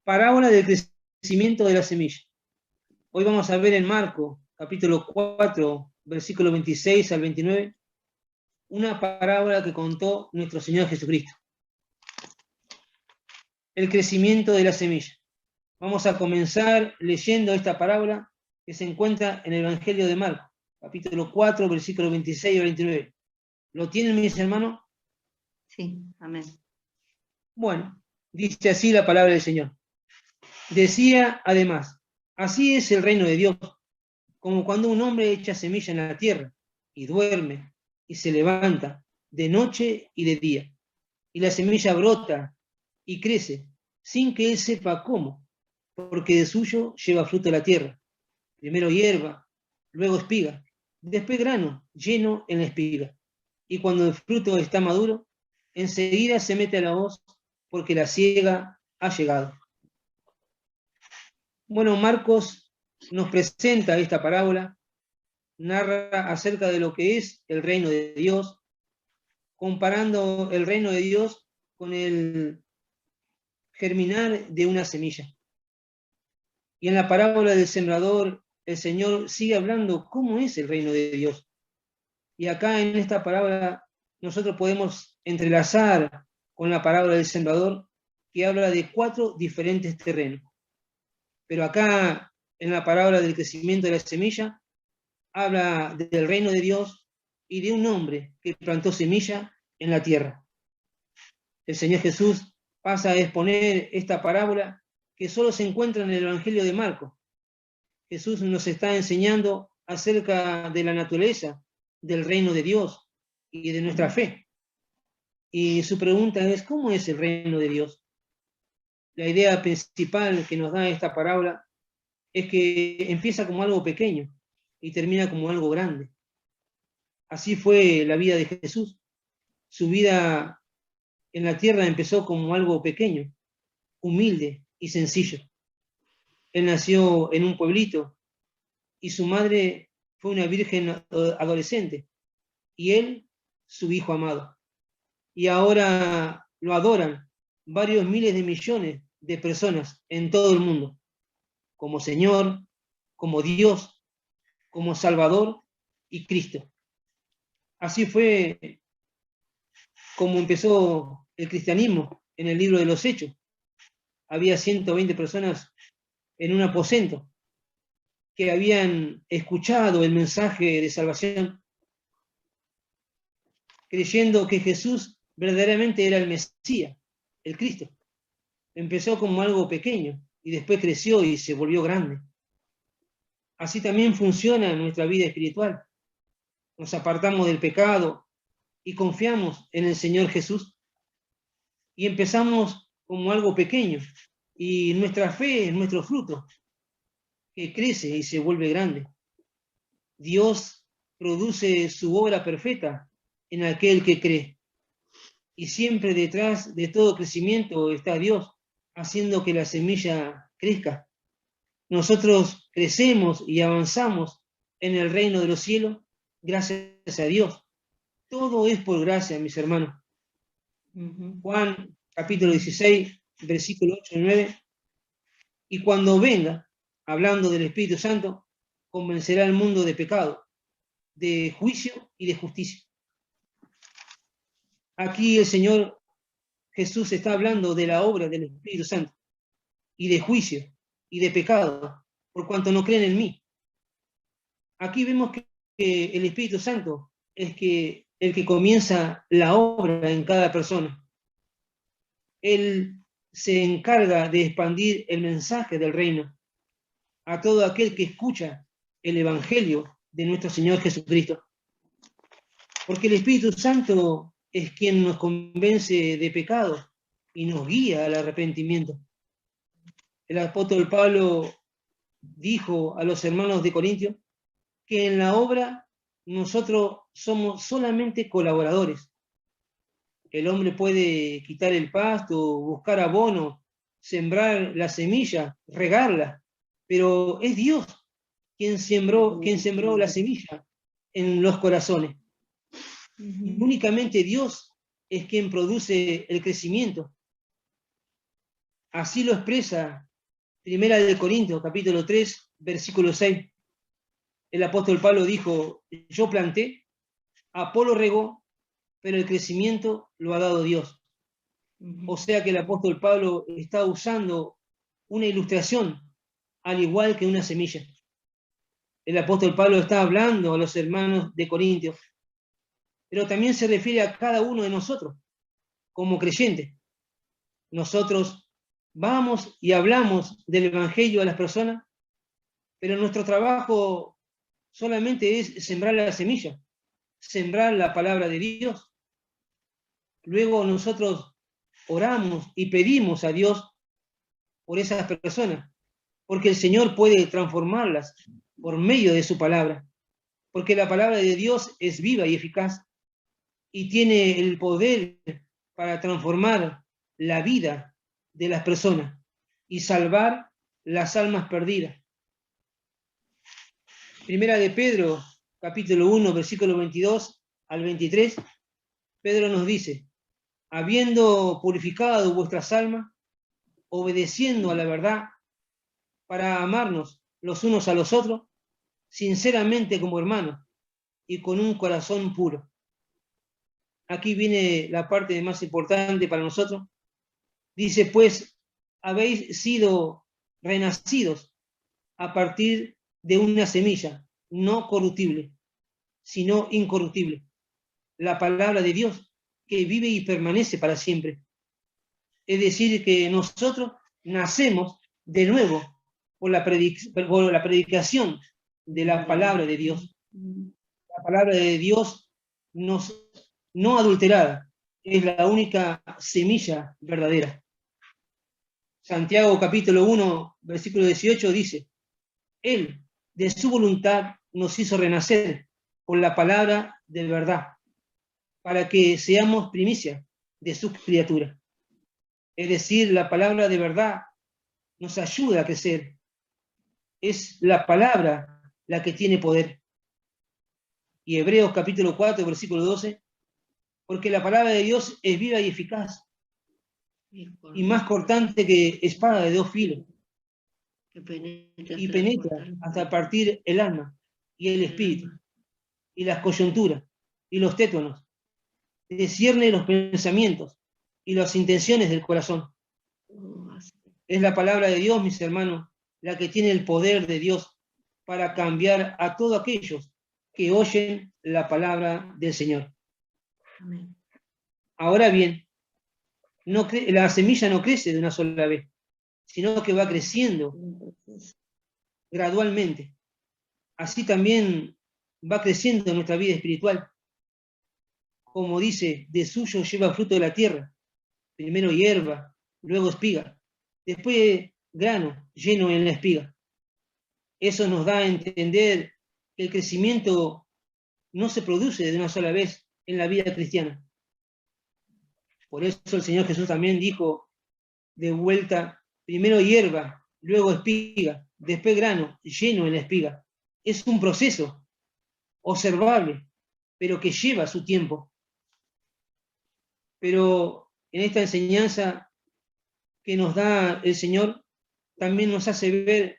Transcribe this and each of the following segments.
Parábola del crecimiento de la semilla. Hoy vamos a ver en Marcos, capítulo 4, versículo 26 al 29, una parábola que contó nuestro Señor Jesucristo. El crecimiento de la semilla. Vamos a comenzar leyendo esta parábola que se encuentra en el Evangelio de Marcos, capítulo 4, versículo 26 al 29. ¿Lo tienen, mis hermanos? Sí, amén. Bueno, dice así la palabra del Señor. Decía además, así es el reino de Dios, como cuando un hombre echa semilla en la tierra y duerme y se levanta de noche y de día, y la semilla brota y crece sin que él sepa cómo, porque de suyo lleva fruto la tierra, primero hierba, luego espiga, después grano lleno en la espiga, y cuando el fruto está maduro, enseguida se mete a la hoz, porque la siega ha llegado. Bueno, Marcos nos presenta esta parábola, narra acerca de lo que es el reino de Dios, comparando el reino de Dios con el germinar de una semilla. Y en la parábola del sembrador, el Señor sigue hablando cómo es el reino de Dios. Y acá en esta parábola nosotros podemos entrelazar con la parábola del sembrador, que habla de 4 diferentes terrenos. Pero acá en la parábola del crecimiento de la semilla, habla del reino de Dios y de un hombre que plantó semilla en la tierra. El Señor Jesús pasa a exponer esta parábola que solo se encuentra en el Evangelio de Marcos. Jesús nos está enseñando acerca de la naturaleza del reino de Dios y de nuestra fe. Y su pregunta es, ¿cómo es el reino de Dios? La idea principal que nos da esta parábola es que empieza como algo pequeño y termina como algo grande. Así fue la vida de Jesús. Su vida en la tierra empezó como algo pequeño, humilde y sencillo. Él nació en un pueblito y su madre fue una virgen adolescente y él su hijo amado. Y ahora lo adoran varios miles de millones de personas en todo el mundo, como Señor, como Dios, como Salvador y Cristo. Así fue como empezó el cristianismo en el libro de los Hechos. Había 120 personas en un aposento que habían escuchado el mensaje de salvación, creyendo que Jesús verdaderamente era el Mesías, el Cristo. Empezó como algo pequeño y después creció y se volvió grande. Así también funciona nuestra vida espiritual. Nos apartamos del pecado y confiamos en el Señor Jesús y empezamos como algo pequeño y nuestra fe es nuestro fruto que crece y se vuelve grande. Dios produce su obra perfecta en aquel que cree. Y siempre detrás de todo crecimiento está Dios, haciendo que la semilla crezca. Nosotros crecemos y avanzamos en el reino de los cielos gracias a Dios. Todo es por gracia, mis hermanos. Juan, capítulo 16, versículo 8 y 9. Y cuando venga, hablando del Espíritu Santo, convencerá al mundo de pecado, de juicio y de justicia. Aquí el Señor Jesús está hablando de la obra del Espíritu Santo y de juicio y de pecado, por cuanto no creen en mí. Aquí vemos que el Espíritu Santo es el que comienza la obra en cada persona. Él se encarga de expandir el mensaje del reino a todo aquel que escucha el Evangelio de nuestro Señor Jesucristo. Porque el Espíritu Santo es quien nos convence de pecado y nos guía al arrepentimiento. El apóstol Pablo dijo a los hermanos de Corintio que en la obra nosotros somos solamente colaboradores. El hombre puede quitar el pasto, buscar abono, sembrar la semilla, regarla, pero es Dios quien sembró la semilla en los corazones. Únicamente Dios es quien produce el crecimiento. Así lo expresa Primera de Corintios, capítulo 3, versículo 6. El apóstol Pablo dijo, yo planté, Apolo regó, pero el crecimiento lo ha dado Dios. O sea que el apóstol Pablo está usando una ilustración, al igual que una semilla. El apóstol Pablo está hablando a los hermanos de Corintios, pero también se refiere a cada uno de nosotros, como creyentes. Nosotros vamos y hablamos del Evangelio a las personas, pero nuestro trabajo solamente es sembrar la semilla, sembrar la palabra de Dios. Luego nosotros oramos y pedimos a Dios por esas personas, porque el Señor puede transformarlas por medio de su palabra, porque la palabra de Dios es viva y eficaz y tiene el poder para transformar la vida de las personas y salvar las almas perdidas. Primera de Pedro, capítulo 1, versículo 22 al 23, Pedro nos dice, habiendo purificado vuestras almas, obedeciendo a la verdad, para amarnos los unos a los otros, sinceramente como hermanos y con un corazón puro. Aquí viene la parte más importante para nosotros. Dice, pues, habéis sido renacidos a partir de una semilla, no corruptible, sino incorruptible. La palabra de Dios, que vive y permanece para siempre. Es decir, que nosotros nacemos de nuevo por la predicación de la palabra de Dios. La palabra de Dios no adulterada, es la única semilla verdadera. Santiago capítulo 1, versículo 18 dice, Él de su voluntad nos hizo renacer con la palabra de verdad, para que seamos primicia de sus criaturas. Es decir, la palabra de verdad nos ayuda a crecer. Es la palabra la que tiene poder. Y Hebreos capítulo 4, versículo 12, porque la palabra de Dios es viva y eficaz, y más cortante que espada de dos filos, y penetra hasta partir el alma y el espíritu, y las coyunturas, y los tétanos, discierne los pensamientos y las intenciones del corazón. Es la palabra de Dios, mis hermanos, la que tiene el poder de Dios para cambiar a todos aquellos que oyen la palabra del Señor. Amén. Ahora bien, la semilla no crece de una sola vez, sino que va creciendo gradualmente. Así también va creciendo nuestra vida espiritual. Como dice, de suyo lleva fruto de la tierra, primero hierba, luego espiga, después grano lleno en la espiga. Eso nos da a entender que el crecimiento no se produce de una sola vez en la vida cristiana. Por eso el Señor Jesús también dijo de vuelta, primero hierba, luego espiga, después grano lleno en la espiga. Es un proceso observable, pero que lleva su tiempo. Pero en esta enseñanza que nos da el Señor, también nos hace ver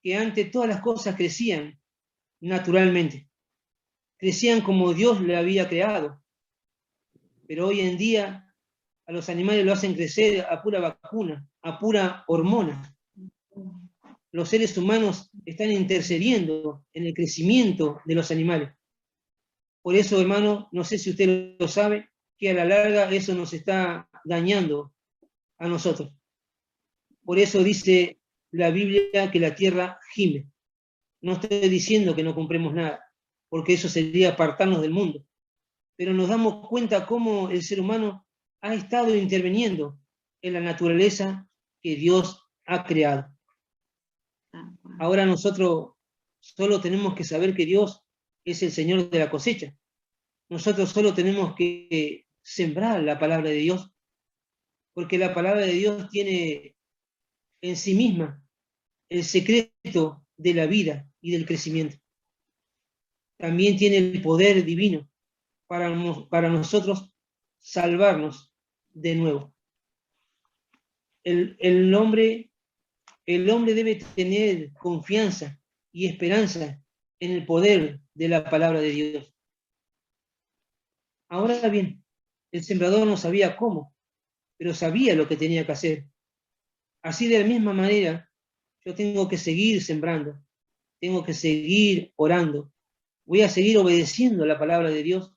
que antes todas las cosas crecían naturalmente, crecían como Dios le había creado, pero hoy en día a los animales lo hacen crecer a pura vacuna, a pura hormona. Los seres humanos están intercediendo en el crecimiento de los animales. Por eso, hermano, no sé si usted lo sabe, que a la larga eso nos está dañando a nosotros. Por eso dice la Biblia que la tierra gime. No estoy diciendo que no compremos nada, porque eso sería apartarnos del mundo. Pero nos damos cuenta cómo el ser humano ha estado interviniendo en la naturaleza que Dios ha creado. Ahora nosotros solo tenemos que saber que Dios es el Señor de la cosecha. Nosotros solo tenemos que sembrar la palabra de Dios, porque la palabra de Dios tiene en sí misma el secreto de la vida y del crecimiento. También tiene el poder divino para nosotros salvarnos de nuevo. el hombre debe tener confianza y esperanza en el poder de la palabra de Dios. Ahora bien, el sembrador no sabía cómo, pero sabía lo que tenía que hacer. Así de la misma manera, yo tengo que seguir sembrando, tengo que seguir orando, voy a seguir obedeciendo la palabra de Dios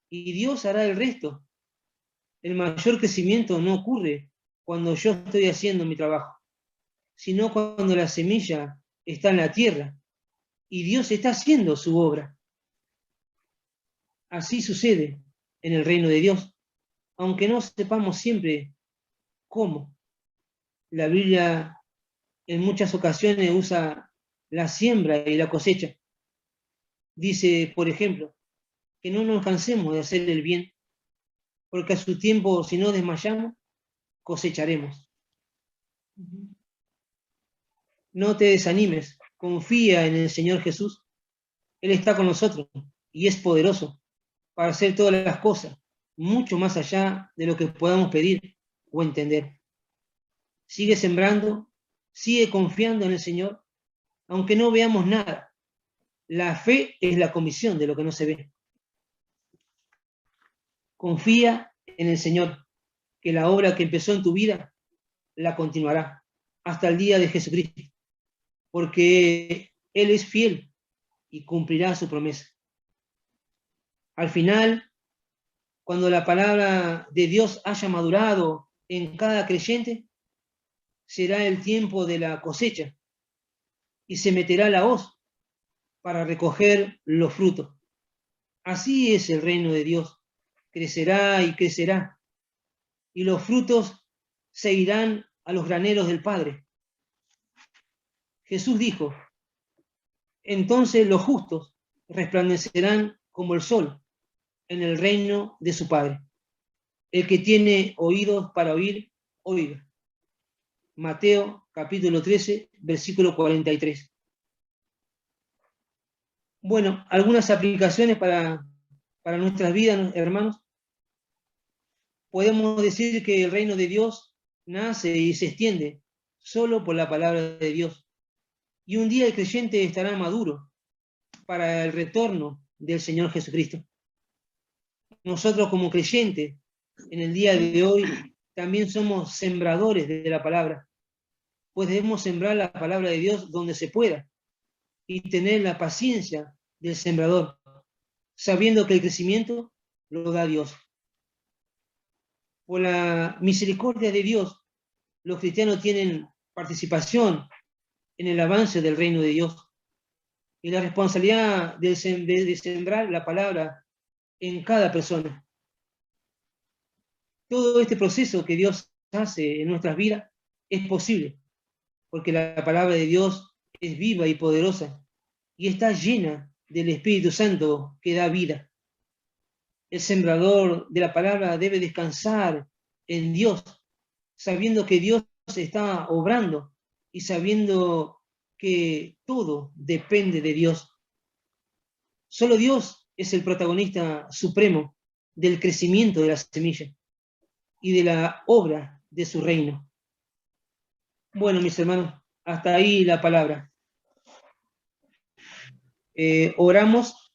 y Dios hará el resto. El mayor crecimiento no ocurre cuando yo estoy haciendo mi trabajo, sino cuando la semilla está en la tierra y Dios está haciendo su obra. Así sucede en el reino de Dios, aunque no sepamos siempre cómo. La Biblia en muchas ocasiones usa la siembra y la cosecha. Dice, por ejemplo, que no nos cansemos de hacer el bien, porque a su tiempo, si no desmayamos, cosecharemos. No te desanimes, confía en el Señor Jesús. Él está con nosotros y es poderoso para hacer todas las cosas, mucho más allá de lo que podamos pedir o entender. Sigue sembrando, sigue confiando en el Señor, aunque no veamos nada. La fe es la convicción de lo que no se ve. Confía en el Señor, que la obra que empezó en tu vida la continuará hasta el día de Jesucristo, porque Él es fiel y cumplirá su promesa. Al final, cuando la palabra de Dios haya madurado en cada creyente, será el tiempo de la cosecha y se meterá la hoz para recoger los frutos. Así es el reino de Dios, crecerá y crecerá, y los frutos se irán a los graneros del Padre. Jesús dijo, entonces los justos resplandecerán como el sol en el reino de su Padre. El que tiene oídos para oír, oiga. Mateo capítulo 13, versículo 43. Bueno, algunas aplicaciones para nuestras vidas, hermanos. Podemos decir que el reino de Dios nace y se extiende solo por la palabra de Dios. Y un día el creyente estará maduro para el retorno del Señor Jesucristo. Nosotros como creyentes, en el día de hoy, también somos sembradores de la palabra, pues debemos sembrar la palabra de Dios donde se pueda y tener la paciencia del sembrador, sabiendo que el crecimiento lo da Dios. Por la misericordia de Dios, los cristianos tienen participación en el avance del reino de Dios y la responsabilidad de sembrar la palabra en cada persona. Todo este proceso que Dios hace en nuestras vidas es posible, porque la palabra de Dios es viva y poderosa y está llena del Espíritu Santo que da vida. El sembrador de la palabra debe descansar en Dios, sabiendo que Dios está obrando y sabiendo que todo depende de Dios. Solo Dios es el protagonista supremo del crecimiento de la semilla y de la obra de su reino. Bueno, mis hermanos, hasta ahí la palabra. Oramos